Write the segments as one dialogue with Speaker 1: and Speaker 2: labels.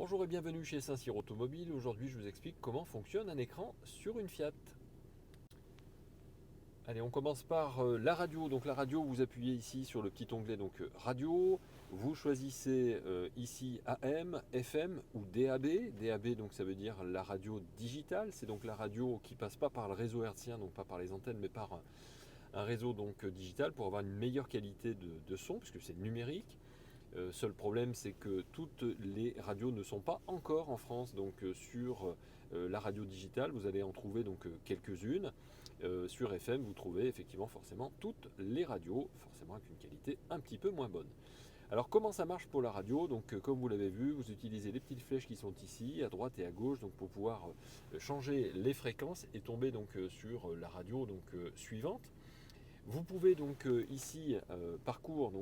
Speaker 1: Bonjour et bienvenue chez Saint-Cyr Automobile. Aujourd'hui, je vous explique comment fonctionne un écran sur une Fiat. Allez, on commence par la radio. Donc la radio, vous appuyez ici sur le petit onglet radio. Vous choisissez ici AM, FM ou DAB. DAB, donc ça veut dire la radio digitale. C'est donc la radio qui passe pas par le réseau hertzien, donc pas par les antennes, mais par un réseau digital pour avoir une meilleure qualité de son, puisque c'est numérique. Seul problème, c'est que toutes les radios ne sont pas encore en France. Donc sur la radio digitale, vous allez en trouver quelques-unes. Sur FM, vous trouvez effectivement forcément toutes les radios, forcément avec une qualité un petit peu moins bonne. Alors comment ça marche pour la radio? Donc comme vous l'avez vu, vous utilisez les petites flèches qui sont ici, à droite et à gauche, donc pour pouvoir changer les fréquences et tomber sur la radio suivante. Vous pouvez ici parcourir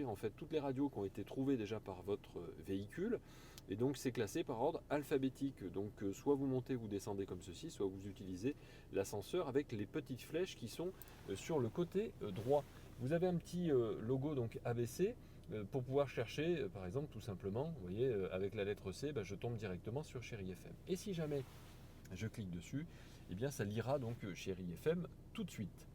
Speaker 1: en fait toutes les radios qui ont été trouvées déjà par votre véhicule, et donc c'est classé par ordre alphabétique. Donc soit vous montez, vous descendez comme ceci, soit vous utilisez l'ascenseur avec les petites flèches qui sont sur le côté droit. Vous avez un petit logo ABC pour pouvoir chercher, par exemple, tout simplement, vous voyez, avec la lettre C, je tombe directement sur Chéri FM. Et si jamais je clique dessus, eh bien ça lira Chéri FM tout de suite.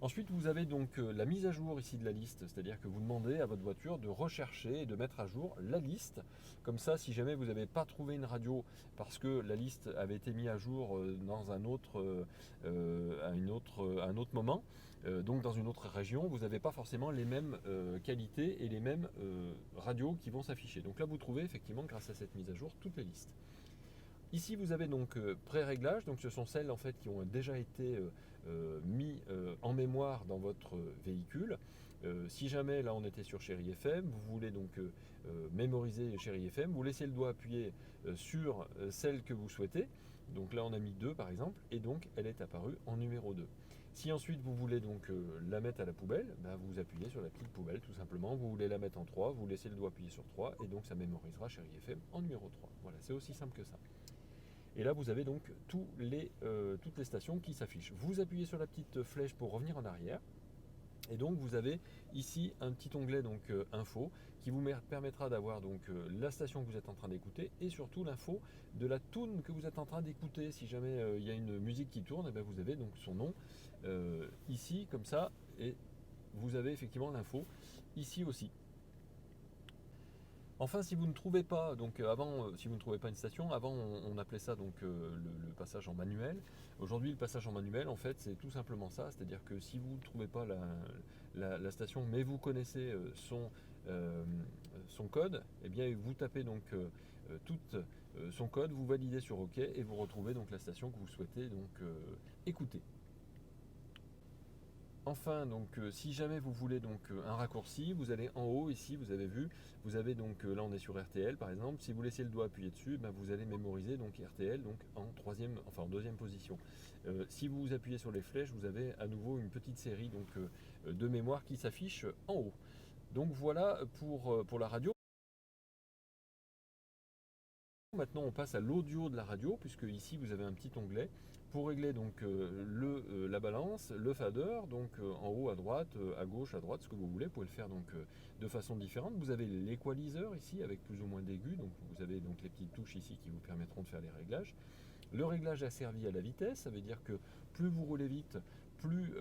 Speaker 1: Ensuite, vous avez la mise à jour ici de la liste, c'est-à-dire que vous demandez à votre voiture de rechercher et de mettre à jour la liste. Comme ça, si jamais vous n'avez pas trouvé une radio parce que la liste avait été mise à jour dans un autre moment, donc dans une autre région, vous n'avez pas forcément les mêmes qualités et les mêmes radios qui vont s'afficher. Donc là, vous trouvez effectivement, grâce à cette mise à jour, toutes les listes. Ici, vous avez pré-réglage, donc ce sont celles en fait qui ont déjà été mis en mémoire dans votre véhicule. Si jamais là on était sur Chéri FM, vous voulez mémoriser Chéri FM, vous laissez le doigt appuyé sur celle que vous souhaitez. Donc là on a mis 2 par exemple, et donc elle est apparue en numéro 2. Si ensuite vous voulez la mettre à la poubelle, vous appuyez sur la petite poubelle tout simplement. Vous voulez la mettre en 3, vous laissez le doigt appuyé sur 3, et donc ça mémorisera Chéri FM en numéro 3. Voilà, c'est aussi simple que ça. Et là, vous avez toutes les stations qui s'affichent. Vous appuyez sur la petite flèche pour revenir en arrière. Et donc, vous avez ici un petit onglet info qui vous permettra d'avoir la station que vous êtes en train d'écouter et surtout l'info de la tune que vous êtes en train d'écouter. Si jamais il y a une musique qui tourne, vous avez son nom ici, comme ça. Et vous avez effectivement l'info ici aussi. Enfin, si vous ne trouvez pas, si vous ne trouvez pas une station, avant on appelait ça le passage en manuel. Aujourd'hui, le passage en manuel, en fait, c'est tout simplement ça, c'est-à-dire que si vous ne trouvez pas la station, mais vous connaissez son code, eh bien vous tapez tout son code, vous validez sur OK et vous retrouvez la station que vous souhaitez écouter. Enfin, si jamais vous voulez un raccourci, vous allez en haut ici, vous avez vu, vous avez là on est sur RTL par exemple. Si vous laissez le doigt appuyé dessus, vous allez mémoriser RTL en deuxième position. Si vous appuyez sur les flèches, vous avez à nouveau une petite série de mémoire qui s'affiche en haut. Donc voilà pour la radio. Maintenant, on passe à l'audio de la radio, puisque ici vous avez un petit onglet pour régler la balance, le fader, en haut à droite, à gauche à droite, ce que vous voulez. Vous pouvez le faire de façon différente. Vous avez l'équaliseur ici avec plus ou moins d'aigus, donc vous avez les petites touches ici qui vous permettront de faire les réglages. Le réglage asservi à la vitesse, ça veut dire que plus vous roulez vite, plus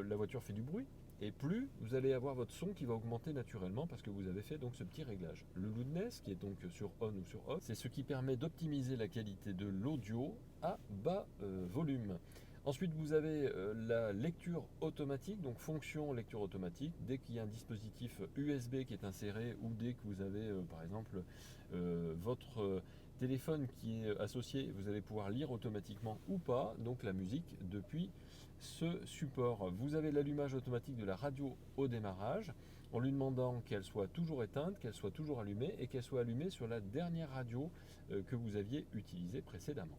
Speaker 1: la voiture fait du bruit. Et plus vous allez avoir votre son qui va augmenter naturellement parce que vous avez fait ce petit réglage. Le loudness qui est sur on ou sur off, c'est ce qui permet d'optimiser la qualité de l'audio à bas volume. Ensuite, vous avez la lecture automatique, donc fonction lecture automatique. Dès qu'il y a un dispositif USB qui est inséré ou dès que vous avez par exemple votre téléphone qui est associé, vous allez pouvoir lire automatiquement ou pas la musique depuis ce support. Vous avez l'allumage automatique de la radio au démarrage en lui demandant qu'elle soit toujours éteinte, qu'elle soit toujours allumée et qu'elle soit allumée sur la dernière radio que vous aviez utilisée précédemment.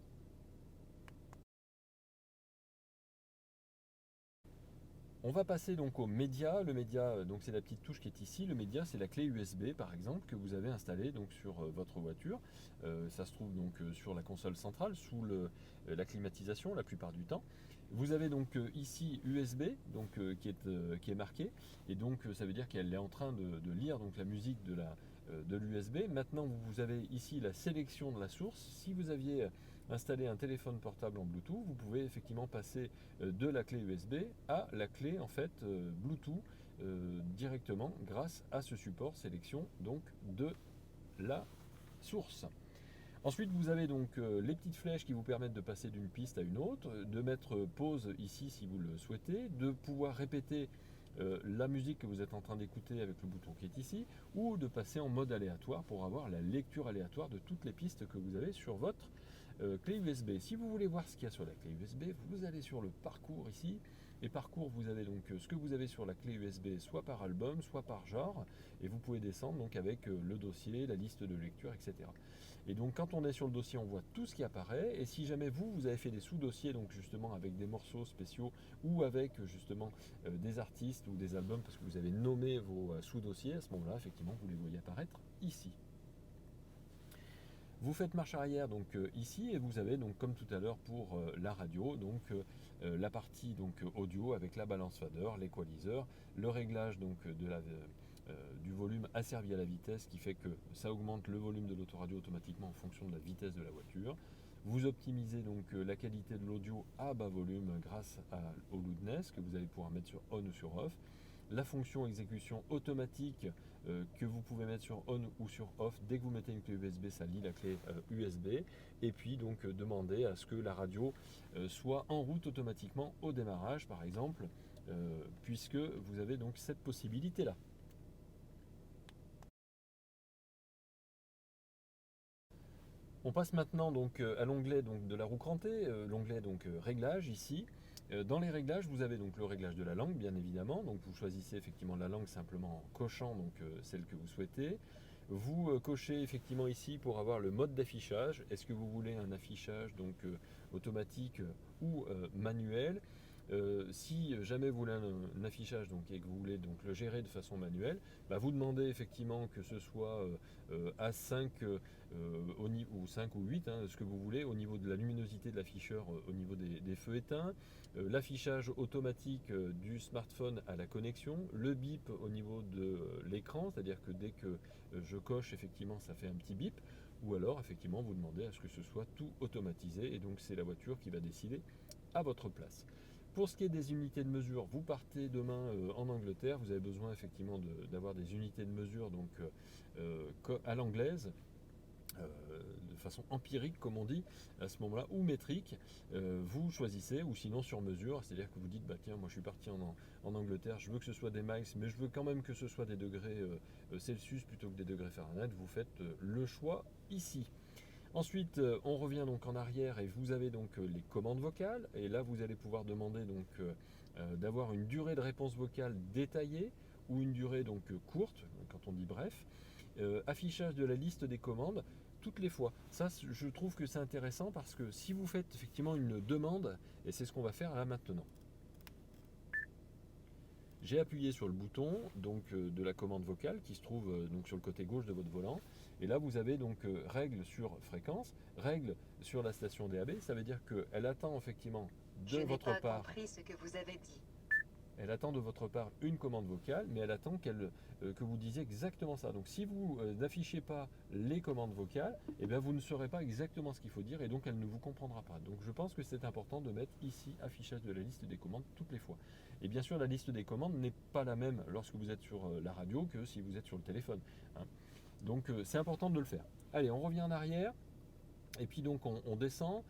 Speaker 1: On va passer au média. Le média, c'est la petite touche qui est ici. Le média, c'est la clé USB par exemple que vous avez installée sur votre voiture. Ça se trouve sur la console centrale sous la climatisation la plupart du temps. Vous avez ici USB qui est marqué et ça veut dire qu'elle est en train de lire la musique de de l'USB. Maintenant, vous avez ici la sélection de la source. Si vous aviez installé un téléphone portable en Bluetooth, vous pouvez effectivement passer de la clé USB à la clé en fait Bluetooth directement grâce à ce support sélection donc de la source. Ensuite, vous avez donc les petites flèches qui vous permettent de passer d'une piste à une autre, de mettre pause ici si vous le souhaitez, de pouvoir répéter la musique que vous êtes en train d'écouter avec le bouton qui est ici, ou de passer en mode aléatoire pour avoir la lecture aléatoire de toutes les pistes que vous avez sur votre clé USB. Si vous voulez voir ce qu'il y a sur la clé USB, vous allez sur le parcours ici, et parcours, vous avez donc ce que vous avez sur la clé USB, soit par album, soit par genre, et vous pouvez descendre donc avec le dossier, la liste de lecture, etc. Et donc quand on est sur le dossier, on voit tout ce qui apparaît, et si jamais vous avez fait des sous-dossiers, donc justement avec des morceaux spéciaux, ou avec justement des artistes ou des albums, parce que vous avez nommé vos sous-dossiers, à ce moment-là, effectivement, vous les voyez apparaître ici. Vous faites marche arrière donc ici et vous avez donc comme tout à l'heure pour la radio donc la partie donc audio avec la balance fader, l'équaliseur, le réglage donc du volume asservi à la vitesse qui fait que ça augmente le volume de l'autoradio automatiquement en fonction de la vitesse de la voiture. Vous optimisez donc la qualité de l'audio à bas volume grâce au loudness que vous allez pouvoir mettre sur on ou sur off. La fonction exécution automatique que vous pouvez mettre sur on ou sur off. Dès que vous mettez une clé USB, ça lit la clé USB. Et puis donc demander à ce que la radio soit en route automatiquement au démarrage, par exemple, puisque vous avez donc cette possibilité-là. On passe maintenant donc à l'onglet donc de la roue crantée, l'onglet donc réglage ici. Dans les réglages, vous avez donc le réglage de la langue, bien évidemment. Donc vous choisissez effectivement la langue simplement en cochant donc celle que vous souhaitez. Vous cochez effectivement ici pour avoir le mode d'affichage. Est-ce que vous voulez un affichage donc automatique ou manuel? Si jamais vous voulez un affichage donc, et que vous voulez donc le gérer de façon manuelle, bah, vous demandez effectivement que ce soit à 5 ou 5 ou 8, hein, ce que vous voulez, au niveau de la luminosité de l'afficheur, au niveau des feux éteints, l'affichage automatique du smartphone à la connexion, le bip au niveau de l'écran, c'est-à-dire que dès que je coche, effectivement, ça fait un petit bip, ou alors effectivement vous demandez à ce que ce soit tout automatisé, et donc c'est la voiture qui va décider à votre place. Pour ce qui est des unités de mesure, vous partez demain en Angleterre, vous avez besoin effectivement d'avoir des unités de mesure donc, à l'anglaise, de façon empirique comme on dit à ce moment-là, ou métrique, vous choisissez, ou sinon sur mesure, c'est-à-dire que vous dites, bah tiens, moi je suis parti en Angleterre, je veux que ce soit des miles, mais je veux quand même que ce soit des degrés Celsius plutôt que des degrés Fahrenheit, vous faites le choix ici. Ensuite, on revient donc en arrière et vous avez donc les commandes vocales. Et là, vous allez pouvoir demander donc d'avoir une durée de réponse vocale détaillée ou une durée donc courte, quand on dit bref. Affichage de la liste des commandes toutes les fois. Ça, je trouve que c'est intéressant parce que si vous faites effectivement une demande, et c'est ce qu'on va faire là maintenant. J'ai appuyé sur le bouton donc, de la commande vocale qui se trouve donc, sur le côté gauche de votre volant. Et là, vous avez donc règle sur fréquence, règle sur la station DAB. Ça veut dire qu'elle attend effectivement de votre part. Je n'ai pas compris ce que vous avez dit. Elle attend de votre part une commande vocale, mais elle attend que vous disiez exactement ça. Donc si vous n'affichez pas les commandes vocales, eh bien vous ne saurez pas exactement ce qu'il faut dire et donc elle ne vous comprendra pas. Donc je pense que c'est important de mettre ici affichage de la liste des commandes toutes les fois. Et bien sûr, la liste des commandes n'est pas la même lorsque vous êtes sur la radio que si vous êtes sur le téléphone, hein. Donc c'est important de le faire. Allez, on revient en arrière. Et puis donc on descend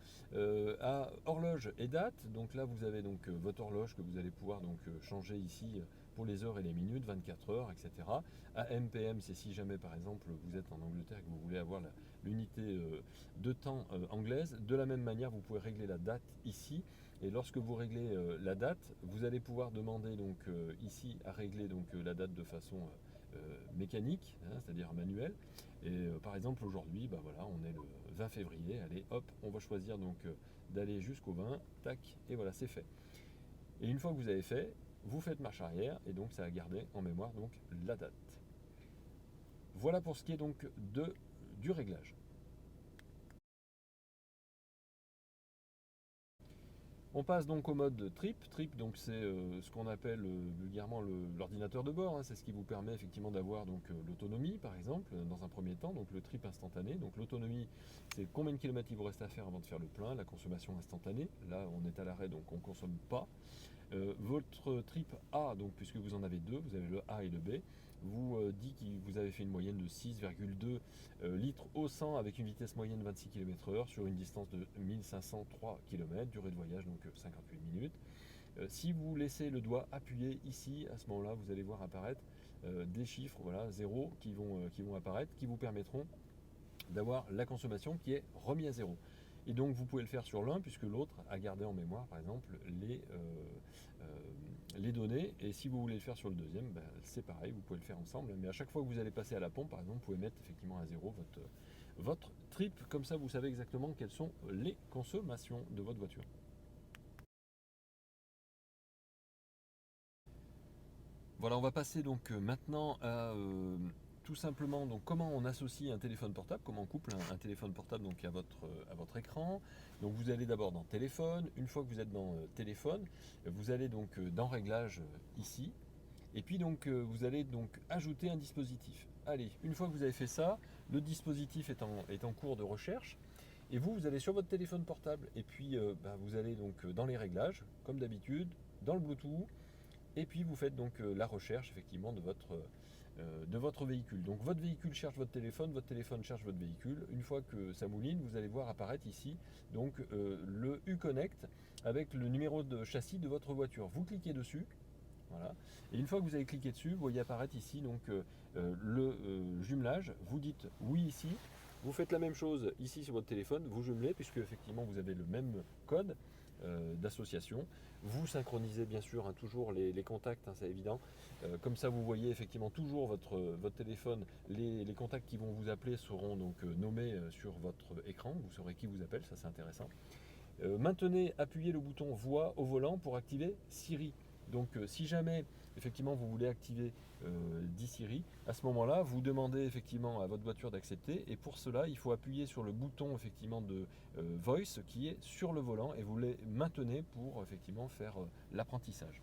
Speaker 1: à horloge et date. Donc là vous avez donc votre horloge que vous allez pouvoir donc changer ici pour les heures et les minutes, 24 heures, etc. AM, PM, c'est si jamais par exemple vous êtes en Angleterre et que vous voulez avoir l'unité de temps anglaise. De la même manière, vous pouvez régler la date ici. Et lorsque vous réglez la date, vous allez pouvoir demander donc ici à régler donc la date de façon mécanique, hein, c'est-à-dire manuelle. Et par exemple aujourd'hui, bah voilà, on est le 20 février, allez hop, on va choisir donc d'aller jusqu'au 20, tac, et voilà, c'est fait. Et une fois que vous avez fait, vous faites marche arrière, et donc ça va garder en mémoire donc la date. Voilà pour ce qui est donc du réglage. On passe donc au mode trip. Trip, donc c'est ce qu'on appelle vulgairement l'ordinateur de bord, hein. C'est ce qui vous permet effectivement d'avoir donc l'autonomie, par exemple, dans un premier temps. Donc le trip instantané. Donc l'autonomie, c'est combien de kilomètres il vous reste à faire avant de faire le plein. La consommation instantanée. Là, on est à l'arrêt, donc on ne consomme pas. Votre trip A, donc puisque vous en avez deux, vous avez le A et le B, vous dit que vous avez fait une moyenne de 6,2 litres au 100 avec une vitesse moyenne de 26 km/h sur une distance de 1503 km, durée de voyage donc 58 minutes. Si vous laissez le doigt appuyé ici, à ce moment-là, vous allez voir apparaître des chiffres, voilà, 0 qui vont apparaître, qui vous permettront d'avoir la consommation qui est remise à zéro. Et donc vous pouvez le faire sur l'un puisque l'autre a gardé en mémoire par exemple les données, et si vous voulez le faire sur le deuxième, ben, c'est pareil, vous pouvez le faire ensemble, mais à chaque fois que vous allez passer à la pompe par exemple, vous pouvez mettre effectivement à zéro votre trip, comme ça vous savez exactement quelles sont les consommations de votre voiture. Voilà, on va passer donc maintenant à tout simplement donc comment on associe un téléphone portable, comment on couple un téléphone portable donc à votre écran. Donc vous allez d'abord dans téléphone. Une fois que vous êtes dans téléphone, vous allez donc dans réglages ici. Et puis donc vous allez donc ajouter un dispositif. Allez, une fois que vous avez fait ça, le dispositif est en cours de recherche. Et vous allez sur votre téléphone portable et puis vous allez donc dans les réglages, comme d'habitude, dans le Bluetooth. Et puis vous faites donc la recherche effectivement de votre véhicule. Donc votre véhicule cherche votre téléphone cherche votre véhicule. Une fois que ça mouline, vous allez voir apparaître ici donc le Uconnect avec le numéro de châssis de votre voiture. Vous cliquez dessus, voilà. Et une fois que vous avez cliqué dessus, vous voyez apparaître ici donc le jumelage. Vous dites oui ici. Vous faites la même chose ici sur votre téléphone, vous jumelez puisque effectivement vous avez le même code d'association. Vous synchronisez bien sûr toujours les contacts, hein, c'est évident. Comme ça vous voyez effectivement toujours votre téléphone. Les contacts qui vont vous appeler seront donc nommés sur votre écran. Vous saurez qui vous appelle, ça c'est intéressant. Maintenez, appuyez le bouton voix au volant pour activer Siri. Donc si jamais effectivement vous voulez activer Siri, à ce moment-là, vous demandez effectivement à votre voiture d'accepter, et pour cela, il faut appuyer sur le bouton effectivement de Voice qui est sur le volant, et vous les maintenez pour effectivement faire l'apprentissage.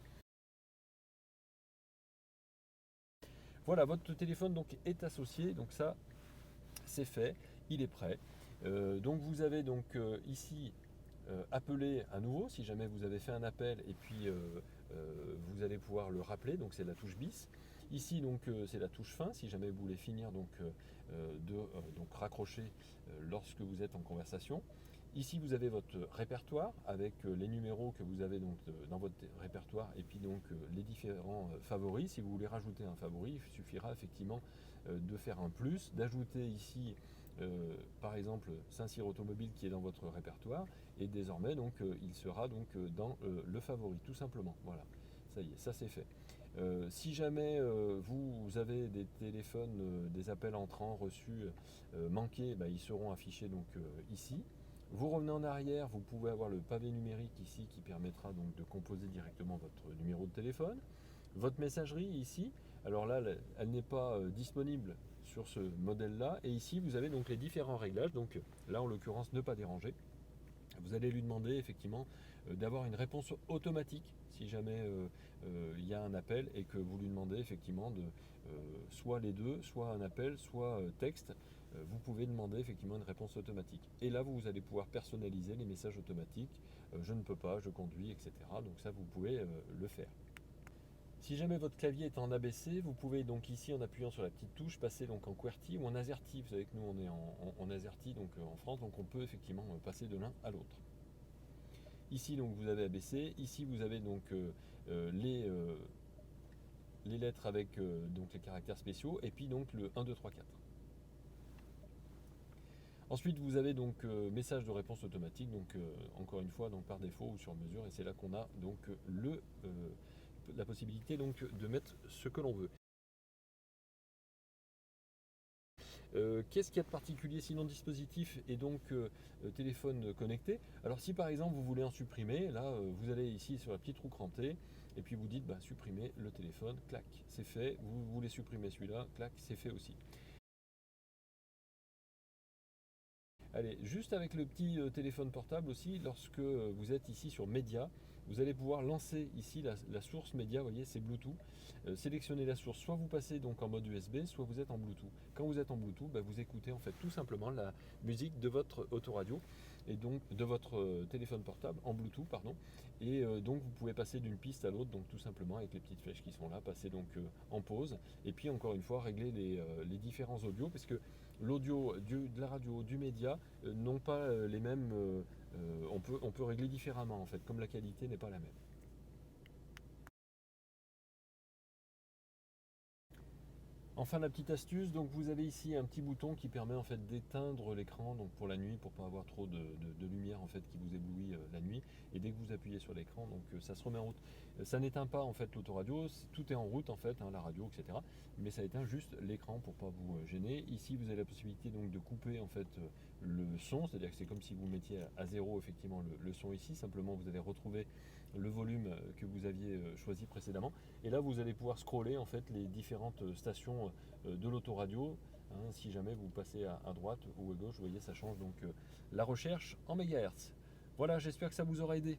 Speaker 1: Voilà, votre téléphone donc est associé, donc ça c'est fait, il est prêt. Donc vous avez donc ici appeler à nouveau si jamais vous avez fait un appel, et puis vous allez pouvoir le rappeler, donc c'est la touche bis. Ici donc c'est la touche fin si jamais vous voulez finir donc donc raccrocher lorsque vous êtes en conversation. Ici vous avez votre répertoire avec les numéros que vous avez donc dans votre répertoire, et puis donc les différents favoris. Si vous voulez rajouter un favori, il suffira effectivement de faire un plus, d'ajouter ici par exemple Saint-Cyr Automobile qui est dans votre répertoire, et désormais donc il sera donc dans le favori tout simplement. Voilà, ça y est, ça c'est fait. Si jamais vous avez des téléphones, des appels entrants reçus manqués, ils seront affichés donc ici. Vous revenez en arrière, vous pouvez avoir le pavé numérique ici qui permettra donc de composer directement votre numéro de téléphone. Votre messagerie ici, alors là elle n'est pas disponible sur ce modèle-là, et ici vous avez donc les différents réglages. Donc là en l'occurrence ne pas déranger. Vous allez lui demander effectivement d'avoir une réponse automatique si jamais il y a un appel, et que vous lui demandez effectivement de soit les deux, soit un appel, soit texte. Vous pouvez demander effectivement une réponse automatique. Et là, vous allez pouvoir personnaliser les messages automatiques. Je ne peux pas, je conduis, etc. Donc ça, vous pouvez le faire. Si jamais votre clavier est en ABC, vous pouvez donc ici, en appuyant sur la petite touche, passer donc en QWERTY ou en AZERTY. Vous savez que nous on est en AZERTY donc en France, donc on peut effectivement passer de l'un à l'autre. Ici donc vous avez ABC, ici vous avez donc les lettres avec donc les caractères spéciaux, et puis donc le 1, 2, 3, 4. Ensuite vous avez donc message de réponse automatique, donc encore une fois donc par défaut ou sur mesure, et c'est là qu'on a donc la possibilité donc de mettre ce que l'on veut. Qu'est-ce qu'il y a de particulier sinon dispositif et donc téléphone connecté? Alors si par exemple vous voulez en supprimer, là vous allez ici sur la petite roue crantée, et puis vous dites supprimer le téléphone, clac, c'est fait. Vous voulez supprimer celui-là, clac, c'est fait aussi. Allez, juste avec le petit téléphone portable aussi, lorsque vous êtes ici sur Média, vous allez pouvoir lancer ici la source Média, vous voyez, c'est Bluetooth. Sélectionnez la source, soit vous passez donc en mode USB, soit vous êtes en Bluetooth. Quand vous êtes en Bluetooth, bah, vous écoutez en fait tout simplement la musique de votre autoradio et donc de votre téléphone portable en Bluetooth, pardon. Et donc vous pouvez passer d'une piste à l'autre, donc tout simplement avec les petites flèches qui sont là, passer donc en pause. Et puis encore une fois, régler les différents audios, parce que l'audio de la radio, du média, n'ont pas les mêmes. On peut régler différemment en fait, comme la qualité n'est pas la même. Enfin, la petite astuce, donc vous avez ici un petit bouton qui permet en fait d'éteindre l'écran donc pour la nuit, pour pas avoir trop de lumière en fait qui vous éblouit la nuit. Et dès que vous appuyez sur l'écran, donc ça se remet en route. Ça n'éteint pas en fait l'autoradio, tout est en route en fait, hein, la radio, etc. Mais ça éteint juste l'écran pour pas vous gêner. Ici, vous avez la possibilité donc de couper en fait le son, c'est-à-dire que c'est comme si vous mettiez à zéro effectivement le son ici. Simplement, vous allez retrouver le volume que vous aviez choisi précédemment. Et là, vous allez pouvoir scroller en fait les différentes stations de l'autoradio. Hein, si jamais vous passez à droite ou à gauche, vous voyez, ça change donc la recherche en mégahertz. Voilà, j'espère que ça vous aura aidé.